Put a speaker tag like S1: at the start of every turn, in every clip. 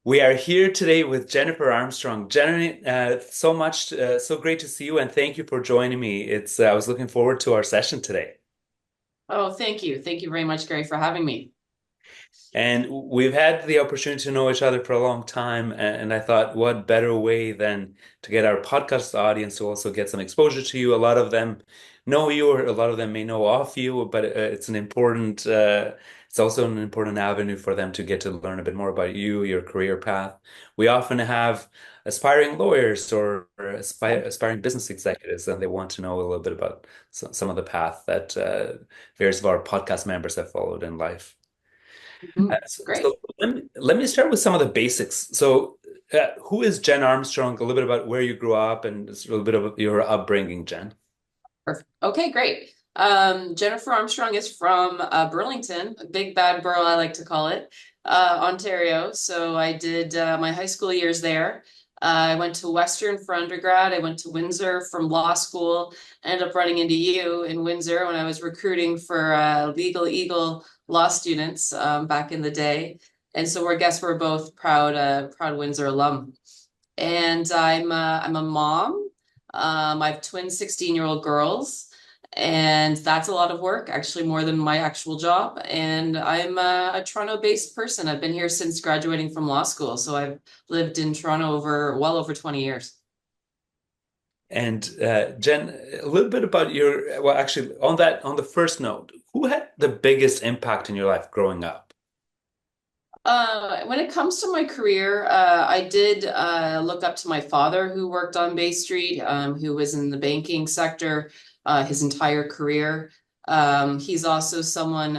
S1: We are here today with Jennifer Armstrong. Jenny, so great to see you, and thank you for joining me. I was looking forward to our session today.
S2: Oh, thank you. Thank you very much, Gary, for having me.
S1: And we've had the opportunity to know each other for a long time, and I thought, what better way than to get our podcast audience to also get some exposure to you. A lot of them know you, or a lot of them may know of you, but it's also an important avenue for them to get to learn a bit more about you, your career path. We often have aspiring lawyers or aspiring business executives, and they want to know a little bit about some of the path that various of our podcast members have followed in life.
S2: Mhm.
S1: So
S2: Great.
S1: let me start with some of the basics. Who is Jen Armstrong? A little bit about where you grew up and just a little bit of your upbringing, Jen.
S2: Perfect. Okay, great. Jennifer Armstrong is from Burlington, a big bad borough, I like to call it, Ontario. So I did my high school years there. I went to Western for undergrad. I went to Windsor from law school. Ended up running into you in Windsor when I was recruiting for Legal Eagle law students back in the day. And so I guess we're both proud Windsor alum. And I'm a mom. I have twin 16-year-old girls, and that's a lot of work, actually more than my actual job. And I'm a Toronto-based person. I've been here since graduating from law school, so I've lived in Toronto over well over 20 years.
S1: And Jen, a little bit about well, actually, on the first note, who had the biggest impact in your life growing up?
S2: When it comes to my career, I did look up to my father who worked on Bay Street, who was in the banking sector his entire career. He's also someone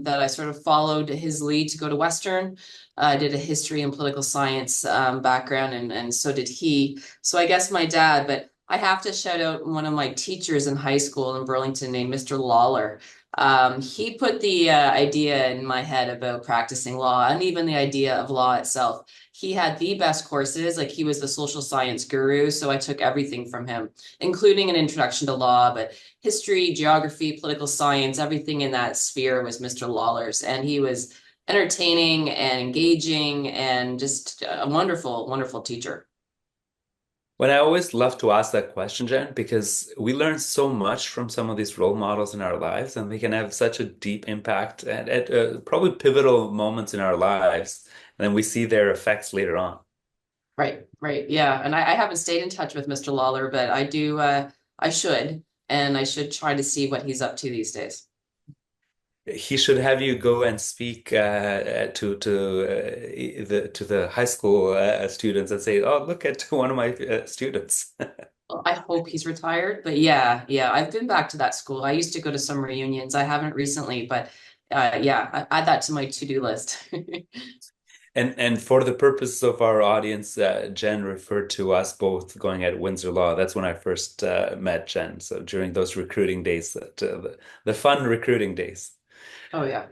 S2: that I sort of followed his lead to go to Western. I did a history and political science background, and so did he. So I guess my dad, but I have to shout out one of my teachers in high school in Burlington named Mr. Lawler. He put the idea in my head about practicing law and even the idea of law itself. He had the best courses, like he was the social science guru. So I took everything from him, including an introduction to law, but history, geography, political science, everything in that sphere was Mr. Lawler's. And he was entertaining and engaging and just a wonderful, wonderful teacher.
S1: When I always love to ask that question, Jen, because we learn so much from some of these role models in our lives, and they can have such a deep impact at probably pivotal moments in our lives, and then we see their effects later on.
S2: Right, right. Yeah. And I haven't stayed in touch with Mr. Lawler, but I do, I should, and I should try to see what he's up to these days.
S1: He should have you go and speak to the high school students and say, "Oh, look at one of my students."
S2: Well, I hope he's retired, but yeah, yeah, I've been back to that school. I used to go to some reunions. I haven't recently, but yeah, add that to my to-do list.
S1: And for the purposes of our audience, Jen referred to us both going at Windsor Law. That's when I first met Jen. So during those recruiting days, the fun recruiting days.
S2: Oh yeah.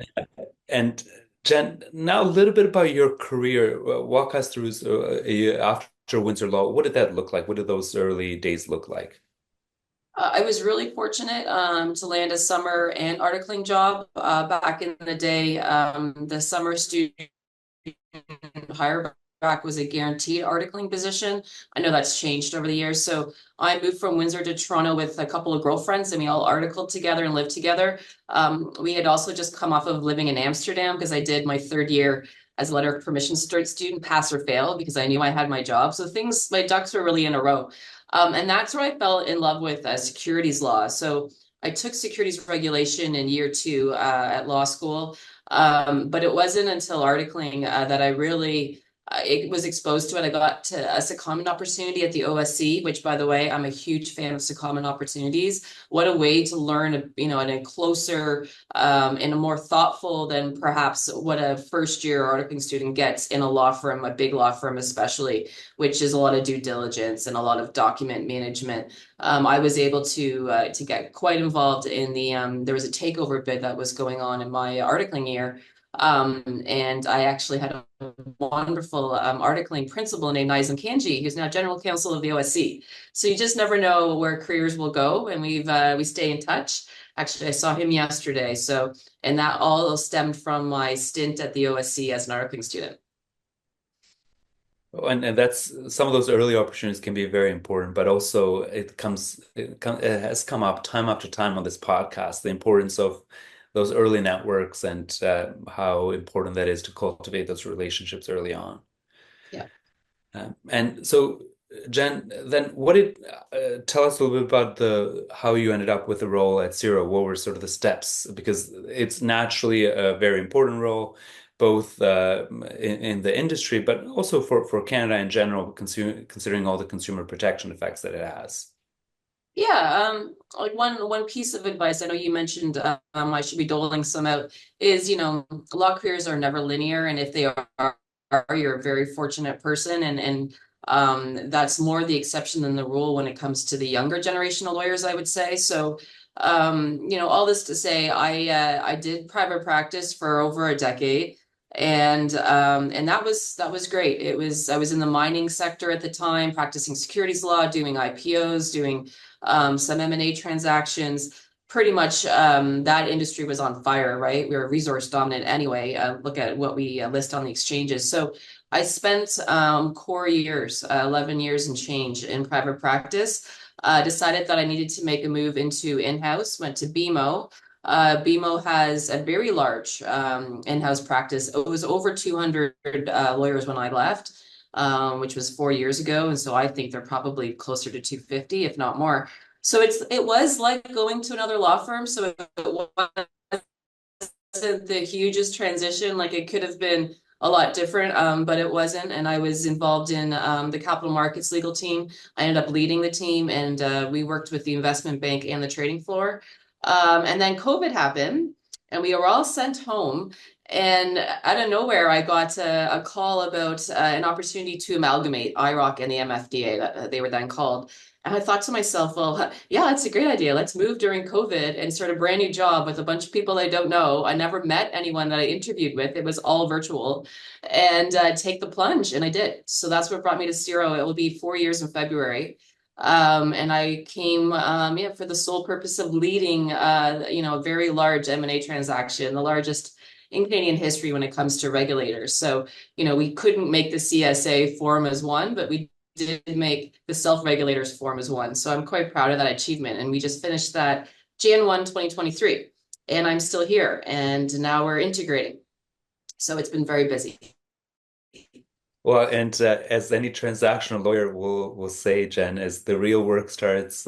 S1: And Jen, now a little bit about your career. Walk us through after Windsor Law. What did that look like? What did those early days look like?
S2: I was really fortunate to land a summer and articling job back in the day. The summer student hire back was a guaranteed articling position. I know that's changed over the years. So I moved from Windsor to Toronto with a couple of girlfriends and we all articled together and lived together. We had also just come off of living in Amsterdam because I did my third year as a letter of permission student, pass or fail, because I knew I had my job. So things, my ducks were really in a row. And that's where I fell in love with securities law. So I took securities regulation in year two at law school. But it wasn't until articling that I really it was exposed to it. I got to a secondment opportunity at the OSC, which, by the way, I'm a huge fan of secondment opportunities. What a way to learn, you know, in a closer, in a more thoughtful than perhaps what a first year articling student gets in a law firm, a big law firm especially, which is a lot of due diligence and a lot of document management. I was able to get quite involved in the there was a takeover bid that was going on in my articling year. And I actually had a wonderful articling principal named Nizam Kanji, who's now general counsel of the OSC. So you just never know where careers will go, and we stay in touch. Actually, I saw him yesterday. So, and that all stemmed from my stint at the OSC as an articling student.
S1: And that's some of those early opportunities can be very important, but also it has come up time after time on this podcast, the importance of those early networks and how important that is to cultivate those relationships early on.
S2: Yeah.
S1: And so, Jen, then what did tell us a little bit about the how you ended up with the role at CIRO? What were sort of the steps? Because it's naturally a very important role, both in the industry, but also for Canada in general, considering all the consumer protection effects that it has.
S2: Yeah, like one piece of advice I know you mentioned I should be doling some out is, law careers are never linear, and if they you're a very fortunate person, and that's more the exception than the rule when it comes to the younger generation of lawyers, I would say. So, all this to say, I did private practice for over a decade. And that was great. I was in the mining sector at the time, practicing securities law, doing IPOs, doing some M&A transactions. Pretty much that industry was on fire, right? We were resource dominant anyway. Look at what we list on the exchanges. So I spent core years, 11 years and change in private practice. Decided that I needed to make a move into in-house, went to BMO. BMO has a very large in-house practice. It was over 200 lawyers when I left, which was 4 years ago. And so I think they're probably closer to 250, if not more. So it was like going to another law firm. So it wasn't the hugest transition. Like it could have been a lot different, but it wasn't. And I was involved in the capital markets legal team. I ended up leading the team, and we worked with the investment bank and the trading floor. And then COVID happened, and we were all sent home. And out of nowhere, I got a call about an opportunity to amalgamate IROC and the MFDA, that they were then called. And I thought to myself, well, yeah, that's a great idea. Let's move during COVID and start a brand new job with a bunch of people I don't know. I never met anyone that I interviewed with. It was all virtual, and take the plunge. And I did. So that's what brought me to CIRO. It will be 4 years in February. And I came, yeah, for the sole purpose of leading, a very large M&A transaction, the largest in Canadian history when it comes to regulators. So, we couldn't make the CSA form as one, but we did make the self-regulators form as one. So I'm quite proud of that achievement. And we just finished that Jan 1, 2023. And I'm still here. And now we're integrating. So it's been very busy.
S1: Well, and as any transactional lawyer will say, Jen, is the real work starts.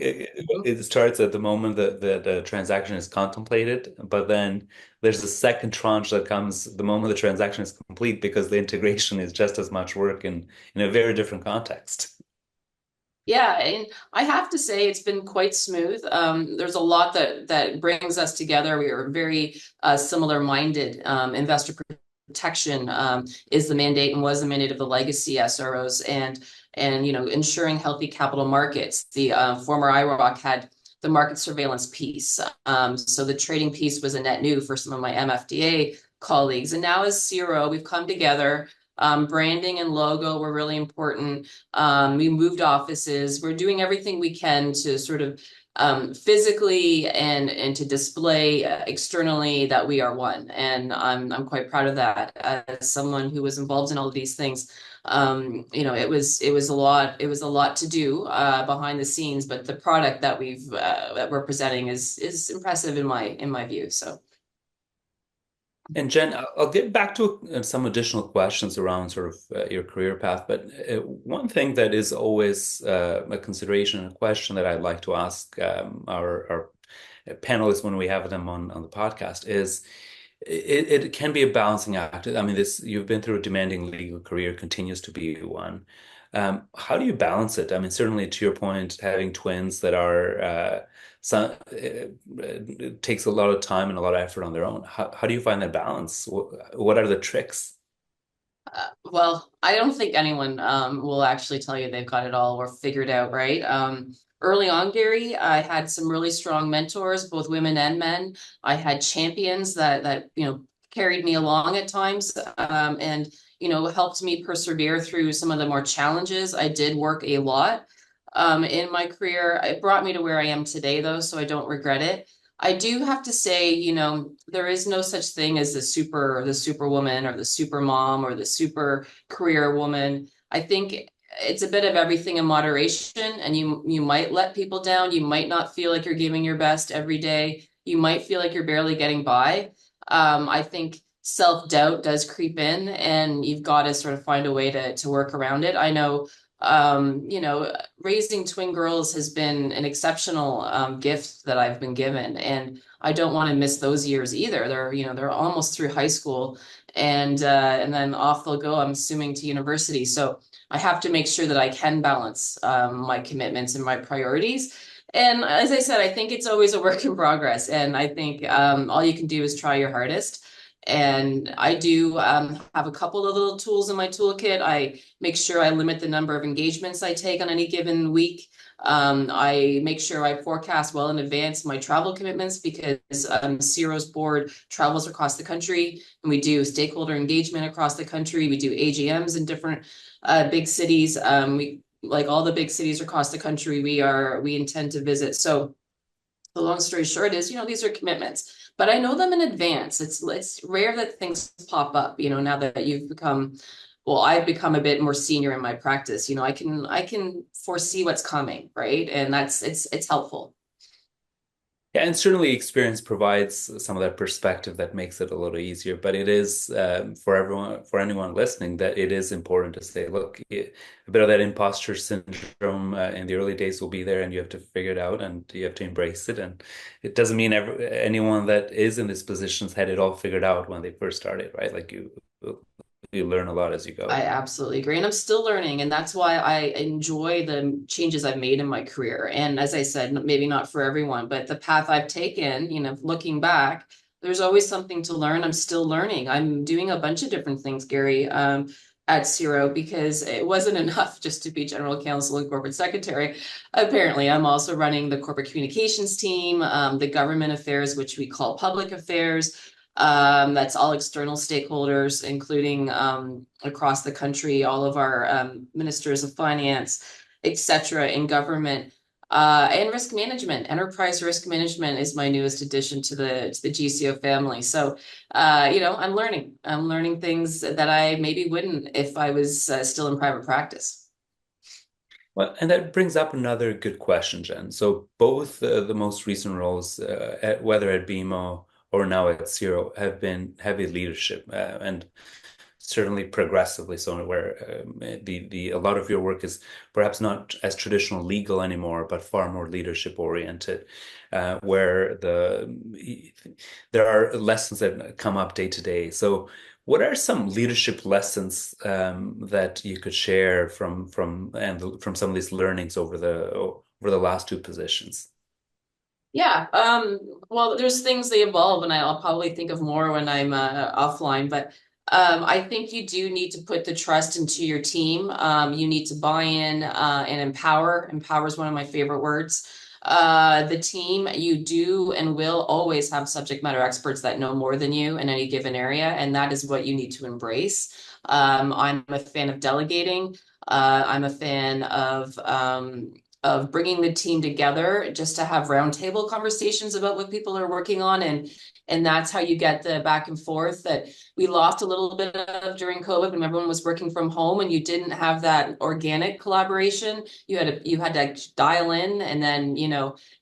S1: It starts at the moment that the transaction is contemplated, but then there's a second tranche that comes the moment the transaction is complete because the integration is just as much work in a very different context.
S2: Yeah, and I have to say it's been quite smooth. There's a lot that brings us together. We are very similar-minded. Investor protection is the mandate and was the mandate of the legacy SROs, and ensuring healthy capital markets. The former IROC had the market surveillance piece, so the trading piece was a net new for some of my MFDA colleagues. And now as CIRO, we've come together. Branding and logo were really important. We moved offices. We're doing everything we can to sort of physically and to display externally that we are one. And I'm quite proud of that. As someone who was involved in all of these things, it was a lot to do behind the scenes, but the product that we're presenting is impressive in my view. So.
S1: And Jen, I'll get back to some additional questions around sort of your career path, but one thing that is always a consideration and a question that I'd like to ask our panelists when we have them on the podcast is it can be a balancing act. I mean, this you've been through a demanding legal career, continues to be one. How do you balance it? I mean, certainly to your point, having twins that are it takes a lot of time and a lot of effort on their own. How do you find that balance? What are the tricks?
S2: Well, I don't think anyone will actually tell you they've got it all or figured out, right? Early on, Gary, I had some really strong mentors, both women and men. I had champions that carried me along at times, and helped me persevere through some of the more challenges. I did work a lot in my career. It brought me to where I am today, though, so I don't regret it. I do have to say, there is no such thing as the superwoman or the super mom or the super career woman. I think it's a bit of everything in moderation, and you might let people down. You might not feel like you're giving your best every day. You might feel like you're barely getting by. I think self-doubt does creep in, and you've got to sort of find a way to work around it. I know raising twin girls has been an exceptional gift that I've been given, and I don't want to miss those years either. They're almost through high school, and then off they'll go, I'm assuming, to university. So I have to make sure that I can balance my commitments and my priorities. And as I said, I think it's always a work in progress, and I think all you can do is try your hardest. And I do have a couple of little tools in my toolkit. I make sure I limit the number of engagements I take on any given week. I make sure I forecast well in advance my travel commitments because CIRO's board travels across the country, and we do stakeholder engagement across the country. We do AGMs in different big cities. We like all the big cities across the country. We intend to visit. So the long story short is, these are commitments, but I know them in advance. It's rare that things pop up, now that I've become a bit more senior in my practice. I can foresee what's coming, right? And it's helpful.
S1: Yeah, and certainly experience provides some of that perspective that makes it a little easier. But it is for everyone, for anyone listening, that it is important to say, look, a bit of that imposter syndrome in the early days will be there, and you have to figure it out, and you have to embrace it. And it doesn't mean anyone that is in this positions had it all figured out when they first started, right? Like you learn a lot as you
S2: I
S1: go.
S2: absolutely agree. And I'm still learning. And that's why I enjoy the changes I've made in my career. And as I said, maybe not for everyone, but the path I've taken, looking back, there's always something to learn. I'm still learning. I'm doing a bunch of different things, Gary, at CIRO, because it wasn't enough just to be general counsel and corporate secretary. Apparently, I'm also running the corporate communications team, the government affairs, which we call public affairs. That's all external stakeholders, including across the country, all of our ministers of finance, etc., in government. And risk management, enterprise risk management is my newest addition to the GCO family. So, I'm learning. I'm learning things that I maybe wouldn't if I was still in private practice.
S1: Well, and that brings up another good question, Jen. So both the most recent roles, whether at BMO or now at CIRO, have been heavy leadership and certainly progressively so, where the a lot of your work is perhaps not as traditional legal anymore, but far more leadership oriented, where there are lessons that come up day to day. So what are some leadership lessons that you could share from some of these learnings over the last two positions?
S2: Yeah. Well, there's things they evolve, and I'll probably think of more when I'm offline. But I think you do need to put the trust into your team. You need to buy in and empower. Empower is one of my favorite words. The team, you do and will always have subject matter experts that know more than you in any given area, and that is what you need to embrace. I'm a fan of delegating. I'm a fan of bringing the team together just to have roundtable conversations about what people are working on, and that's how you get the back and forth that we lost a little bit of during COVID when everyone was working from home and you didn't have that organic collaboration. You had to dial in, and then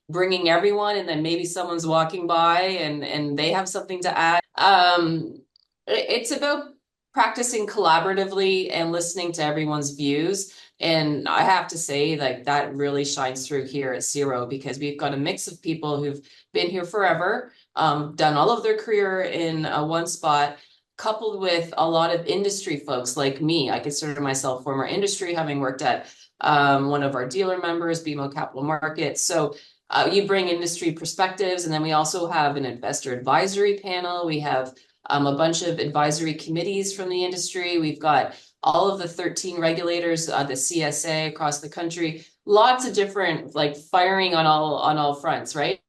S2: bringing everyone, and then maybe someone's walking by and they have something to add. It's about practicing collaboratively and listening to everyone's views. And I have to say, like, that really shines through here at CIRO because we've got a mix of people who've been here forever, done all of their career in one spot, coupled with a lot of industry folks like me. I consider myself former industry, having worked at one of our dealer members, BMO Capital Markets. So you bring industry perspectives, and then we also have an investor advisory panel. We have a bunch of advisory committees from the industry. We've got all of the 13 regulators, the CSA across the country, lots of different, like, firing on all fronts, right?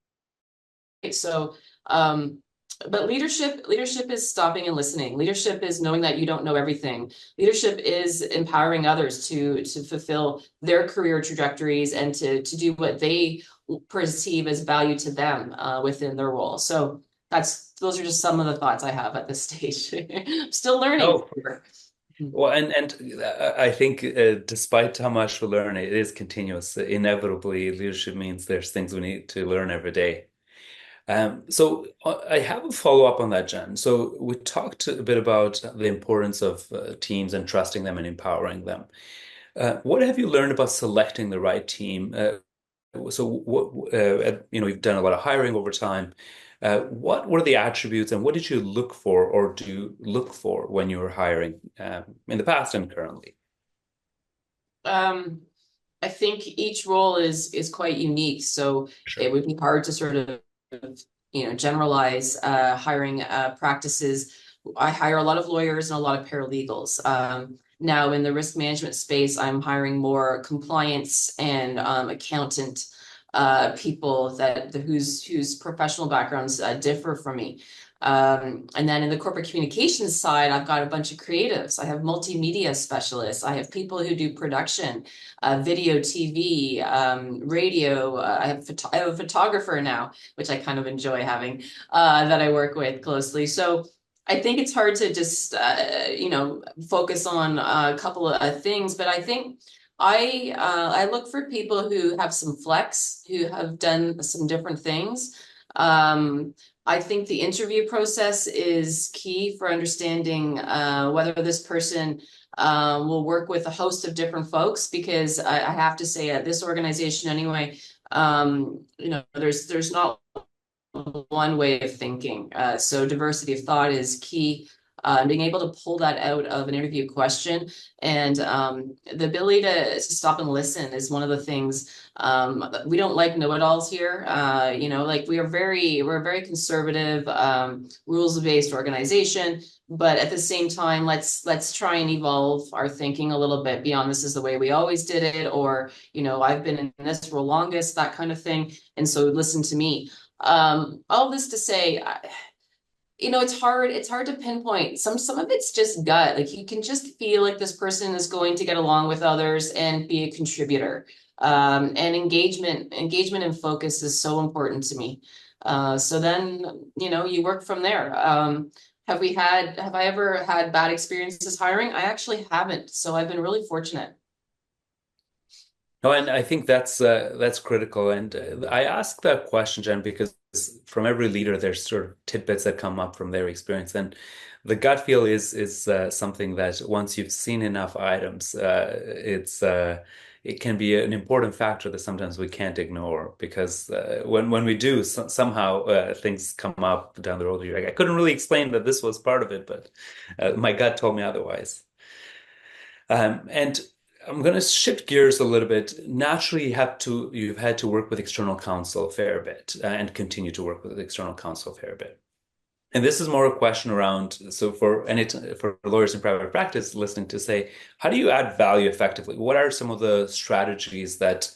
S2: So, but leadership is stopping and listening. Leadership is knowing that you don't know everything. Leadership is empowering others to fulfill their career trajectories and to do what they perceive as value to them within their role. So those are just some of the thoughts I have at this stage. Still learning.
S1: Oh, well, I think despite how much we learn, it is continuous. Inevitably, leadership means there's things we need to learn every day. So I have a follow-up on that, Jen. So we talked a bit about the importance of teams and trusting them and empowering them. What have you learned about selecting the right team? So what you've done a lot of hiring over time. What were the attributes and what did you look for or do you look for when you were hiring in the past and currently?
S2: Um, I think each role is quite unique, so it
S1: Sure.
S2: would be hard to sort of generalize hiring practices. I hire a lot of lawyers and a lot of paralegals. Now in the risk management space, I'm hiring more compliance and accountant people whose professional backgrounds differ from me. And then in the corporate communications side, I've got a bunch of creatives. I have multimedia specialists. I have people who do production, video, TV, radio. I have a photographer now, which I kind of enjoy having, that I work with closely. So I think it's hard to just, focus on a couple of things, but I think I look for people who have some flex, who have done some different things. I think the interview process is key for understanding whether this person will work with a host of different folks, because I have to say at this organization anyway, there's not one way of thinking. So diversity of thought is key. Being able to pull that out of an interview question, and the ability to stop and listen is one of the things. We don't like know-it-alls here. Like we're a very conservative, rules-based organization. But at the same time, let's try and evolve our thinking a little bit beyond this is the way we always did it, or I've been in this role longest, that kind of thing. And so listen to me. All this to say, it's hard to pinpoint. Some of it's just gut. Like you can just feel like this person is going to get along with others and be a contributor. And engagement and focus is so important to me. So then, you work from there. Have I ever had bad experiences hiring? I actually haven't. So I've been really fortunate.
S1: No, and I think that's critical. And I ask that question, Jen, because from every leader, there's sort of tidbits that come up from their experience, and the gut feel is something that once you've seen enough items, it can be an important factor that sometimes we can't ignore because when we do, somehow things come up down the road. You're like, I couldn't really explain that this was part of it, but my gut told me otherwise. And I'm going to shift gears a little bit. Naturally, you've had to work with external counsel a fair bit and continue to work with external counsel a fair bit. And this is more a question around, so for lawyers in private practice listening to say, how do you add value effectively? What are some of the strategies that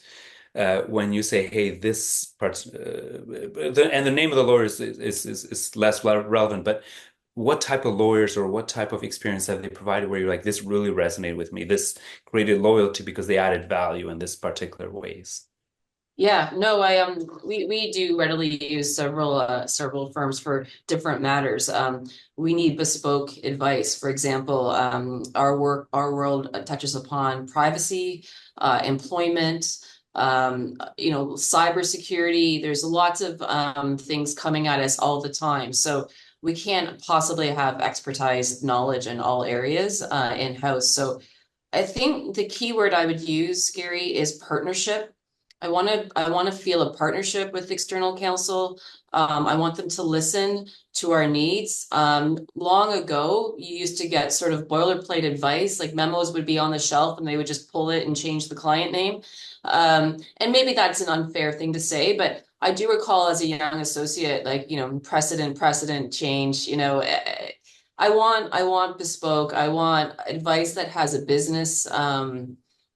S1: when you say, hey, this part, and the name of the lawyer is less relevant, but what type of lawyers or what type of experience have they provided where you're like, this really resonated with me? This created loyalty because they added value in this particular ways.
S2: Yeah, no, we do readily use several firms for different matters. We need bespoke advice. For example, our world touches upon privacy, employment, cybersecurity. There's lots of things coming at us all the time. So we can't possibly have expertise knowledge in all areas in-house. So I think the key word I would use, Gary, is partnership. I want to feel a partnership with external counsel. I want them to listen to our needs. Long ago, you used to get sort of boilerplate advice, like memos would be on the shelf and they would just pull it and change the client name. And maybe that's an unfair thing to say, but I do recall as a young associate, like, precedent change, I want bespoke. I want advice that has a business,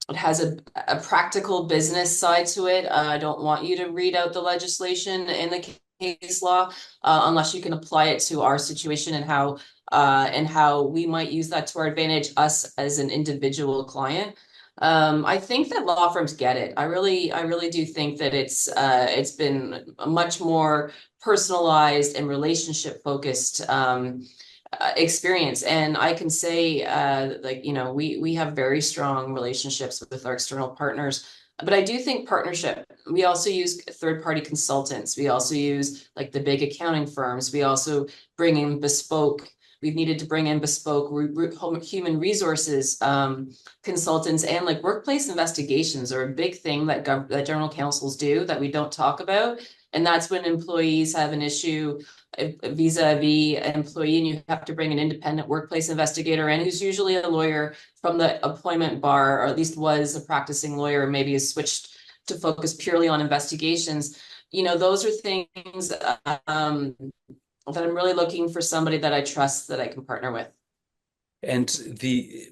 S2: it has a practical business side to it. I don't want you to read out the legislation in the case law unless you can apply it to our situation and how we might use that to our advantage, us as an individual client. I think that law firms get it. I really do think that it's been a much more personalized and relationship focused experience. And I can say, like, you know, we have very strong relationships with our external partners. But I do think partnership. We also use third party consultants. We also use like the big accounting firms. We also bring in bespoke. We've needed to bring in bespoke human resources consultants, and like workplace investigations are a big thing that that general counsels do that we don't talk about. And that's when employees have an issue vis-a-vis employee, and you have to bring an independent workplace investigator in who's usually a lawyer from the employment bar, or at least was a practicing lawyer, and maybe has switched to focus purely on investigations. You know, those are things that I'm really looking for somebody that I trust that I can partner with.
S1: And the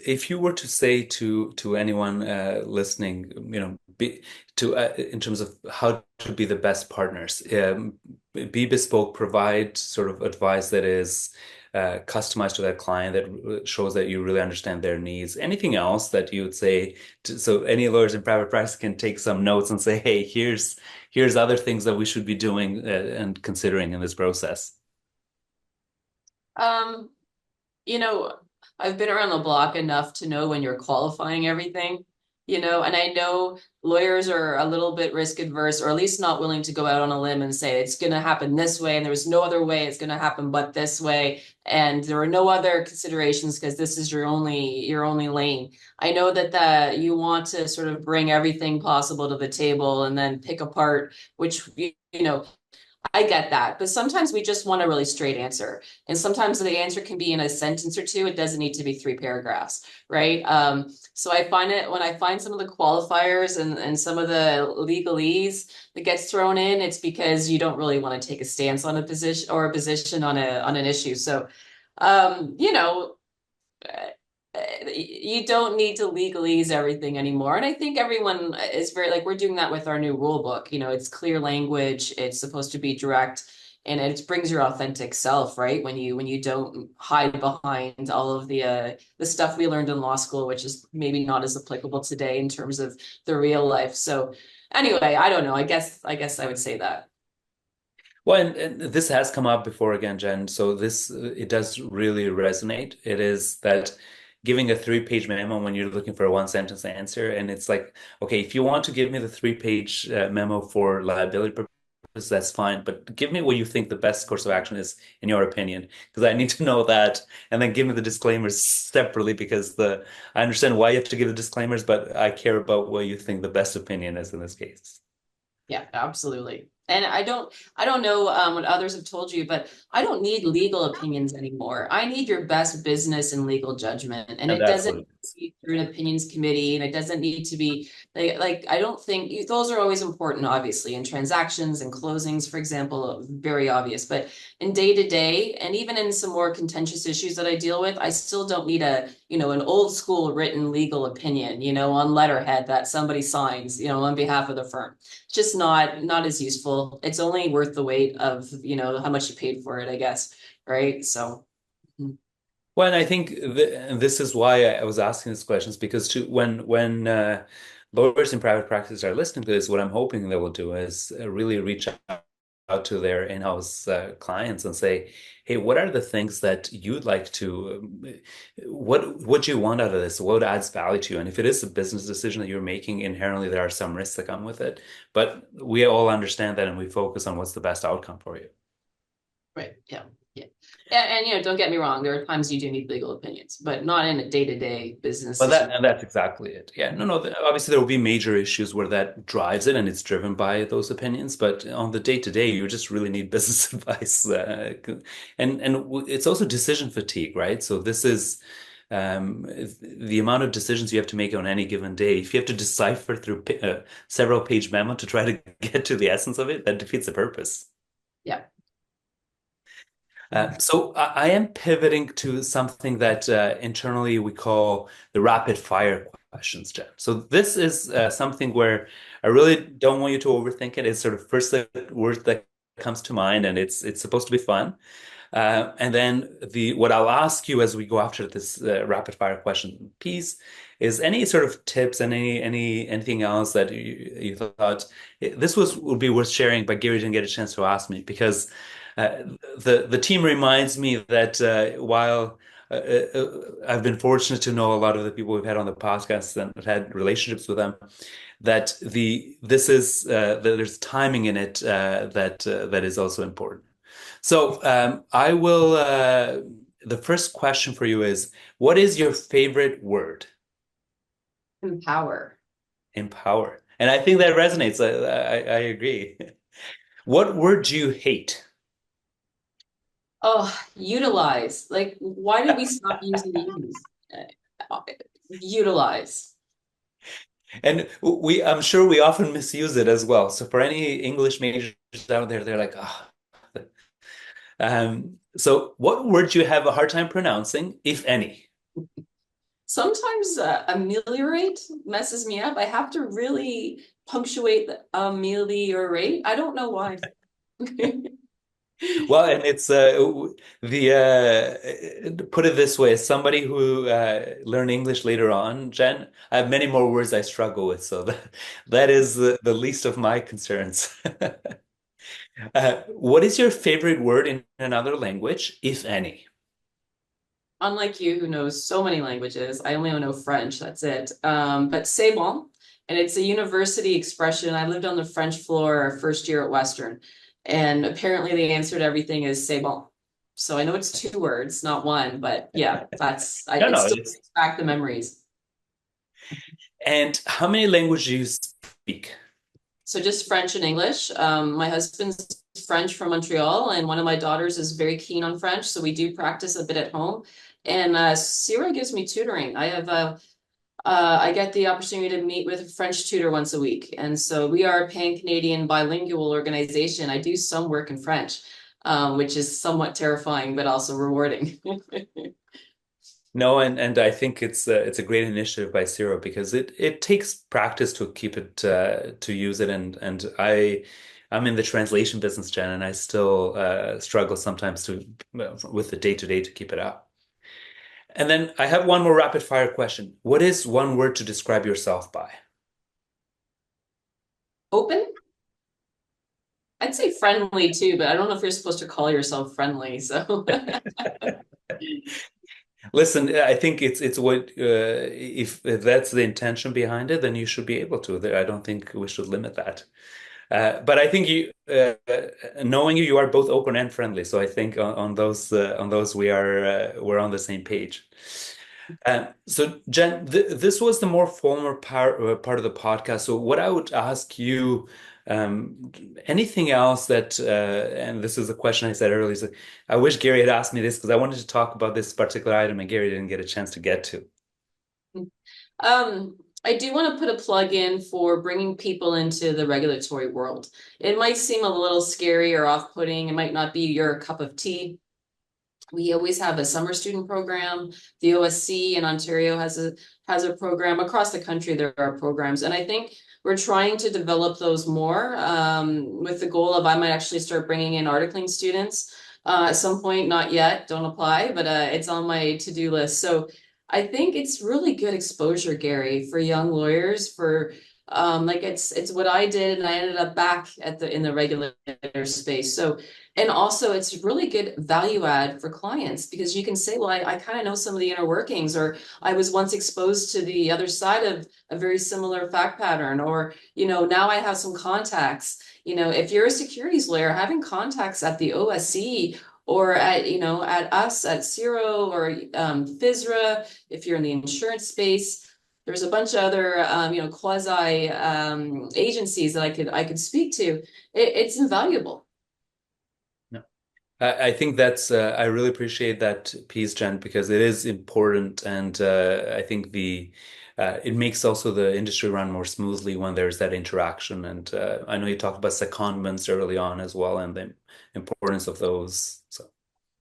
S1: if you were to say to anyone listening, you know, in terms of how to be the best partners, be bespoke, provide sort of advice that is customized to that client that shows that you really understand their needs. Anything else that you would say so any lawyers in private practice can take some notes and say, hey, here's other things that we should be doing and considering in this process.
S2: Um, you know, I've been around the block enough to know when you're qualifying everything, you know, and I know lawyers are a little bit risk adverse, or at least not willing to go out on a limb and say it's going to happen this way and there's no other way it's going to happen but this way, and there are no other considerations because this is your only lane. I know that you want to sort of bring everything possible to the table and then pick apart which you know, I get that, but sometimes we just want a really straight answer. And sometimes the answer can be in a sentence or two. It doesn't need to be 3 paragraphs, right? So I find it when I find some of the qualifiers and some of the legalese that gets thrown in, it's because you don't really want to take a stance on a position or a position on an issue. So, you know, you don't need to legalese everything anymore. And I think everyone is very like we're doing that with our new rule book. You know, it's clear language, it's supposed to be direct, and it brings your authentic self, right? When you don't hide behind all of the stuff we learned in law school, which is maybe not as applicable today in terms of the real life. So anyway, I don't know. I guess I would say that.
S1: Well, and this has come up before again, Jen. So this it does really resonate. It is that giving a 3-page memo when you're looking for a one-sentence answer, and it's like, okay, if you want to give me the 3-page memo for liability purposes, that's fine. But give me what you think the best course of action is in your opinion, because I need to know that, and then give me the disclaimers separately because the I understand why you have to give the disclaimers, but I care about what you think the best opinion is in this case.
S2: Yeah, absolutely. And I don't know what others have told you, but I don't need legal opinions anymore. I need your best business and legal judgment. And
S1: And
S2: it
S1: that's what
S2: doesn't
S1: it is.
S2: be through an opinions committee, and it doesn't need to be like I don't think those are always important, obviously, in transactions and closings, for example, very obvious. But in day to day, and even in some more contentious issues that I deal with, I still don't need a, you know, an old school written legal opinion, you know, on letterhead that somebody signs, you know, on behalf of the firm. Just not as useful. It's only worth the weight of, you know, how much you paid for it, I guess. Right. So
S1: Well, and I think this is why I was asking these questions because when lawyers in private practice are listening to this, what I'm hoping they will do is really reach out to their in-house clients and say, "Hey, what are the things that you'd like to? What do you want out of this? What adds value to you? And if it is a business decision that you're making, inherently there are some risks that come with it. But we all understand that, and we focus on what's the best outcome for you."
S2: right. Yeah. Yeah. And you know, don't get me wrong, there are times you do need legal opinions, but not in a day-to-day business
S1: Well,
S2: situation.
S1: that's exactly it. Yeah, no, obviously there will be major issues where that drives it and it's driven by those opinions, but on the day to day, you just really need business advice, and it's also decision fatigue, right? So this is the amount of decisions you have to make on any given day. If you have to decipher through several page memo to try to get to the essence of it, that defeats the purpose.
S2: Yeah.
S1: So I am pivoting to something that internally we call the rapid fire questions, Jen. So this is something where I really don't want you to overthink it. It's sort of first word that comes to mind, and it's supposed to be fun. And then what I'll ask you as we go after this rapid fire question piece is any sort of tips and anything else that you thought this would be worth sharing, but Gary didn't get a chance to ask me because uh, the team reminds me that while I've been fortunate to know a lot of the people we've had on the podcast and have had relationships with them, that there's timing in it that is also important. So I will. The first question for you is, what is your favorite word?
S2: Empower.
S1: Empower. And I think that resonates. I agree. What word do you hate?
S2: Oh, utilize. Like, why did we stop using use? Utilize.
S1: And I'm sure we often misuse it as well. So for any English majors out there, they're like, oh. So what word do you have a hard time pronouncing, if any?
S2: Sometimes ameliorate messes me up. I have to really punctuate the ameliorate. I don't know why.
S1: Well, and it's the put it this way, as somebody who learned English later on, Jen, I have many more words I struggle with, so that is the least of my concerns. What is your favorite word in another language, if any?
S2: Unlike you, who knows so many languages, I only know French. That's it. But c'est bon, and it's a university expression. I lived on the French floor first year at Western, and apparently the answer to everything is c'est bon. So I know it's two words, not one, but yeah,
S1: No,
S2: it
S1: no,
S2: still
S1: it's
S2: brings back the memories.
S1: and how many languages do you speak?
S2: So just French and English. My husband's French from Montreal, and one of my daughters is very keen on French, so we do practice a bit at home. And CIRO gives me tutoring. I get the opportunity to meet with a French tutor once a week, and so we are a pan-Canadian bilingual organization. I do some work in French, which is somewhat terrifying, but also rewarding.
S1: No, and I think it's a great initiative by CIRO because it takes practice to keep it to use it and I'm in the translation business, Jen, and I still struggle sometimes to with the day-to-day to keep it up. And then I have one more rapid fire question. What is one word to describe yourself by?
S2: Open? I'd say friendly too, but I don't know if you're supposed to call yourself friendly. So
S1: Listen, I think it's what if that's the intention behind it, then you should be able to. I don't think we should limit that. But I think knowing you, you are both open and friendly. So I think on those we're on the same page. So Jen, this was the more formal part of the podcast. So what I would ask you, anything else that, and this is a question I said earlier. Is like, I wish Gary had asked me this because I wanted to talk about this particular item, and Gary didn't get a chance to get to.
S2: I do want to put a plug in for bringing people into the regulatory world. It might seem a little scary or off-putting. It might not be your cup of tea. We always have a summer student program. The OSC in Ontario has a program. Across the country, there are programs, and I think we're trying to develop those more with the goal of I might actually start bringing in articling students at some point. Not yet, don't apply, but it's on my to-do list. So I think it's really good exposure, Gary, for young lawyers. For like it's what I did, and I ended up back at the in the regulator space. So and also, it's really good value add for clients because you can say, well, I kind of know some of the inner workings, or I was once exposed to the other side of a very similar fact pattern, or, now I have some contacts. If you're a securities lawyer, having contacts at the OSC or at us at CIRO or FISRA, if you're in the insurance space, there's a bunch of other, quasi agencies that I could speak to. It's invaluable.
S1: I think I really appreciate that piece, Jen, because it is important, and I think the it makes also the industry run more smoothly when there's that interaction. And I know you talked about secondments early on as well, and the importance of those. So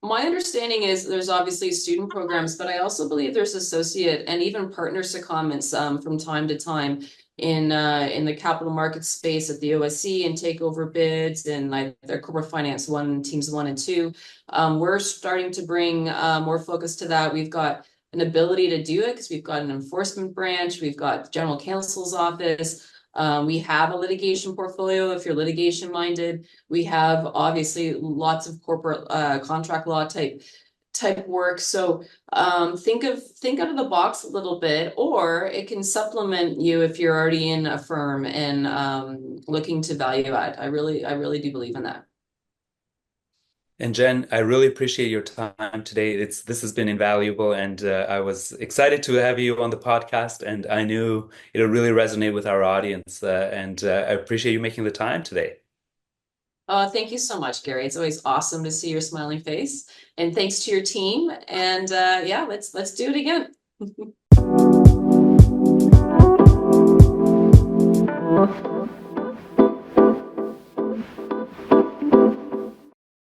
S2: My understanding is there's obviously student programs, but I also believe there's associate and even partner secondments from time to time. in the capital market space at the OSC and take over bids and like their corporate finance one teams 1 and 2. We're starting to bring more focus to that. We've got an ability to do it because we've got an enforcement branch, we've got general counsel's office. We have a litigation portfolio if you're litigation minded. We have obviously lots of corporate contract law type work. So think out of the box a little bit, or it can supplement you if you're already in a firm and looking to value add. I really do believe in that.
S1: And Jen, I really appreciate your time today. This has been invaluable, and I was excited to have you on the podcast, and I knew it'll really resonate with our audience. And I appreciate you making the time today.
S2: Thank you so much, Gary. It's always awesome to see your smiling face. And thanks to your team. And yeah, let's do it again.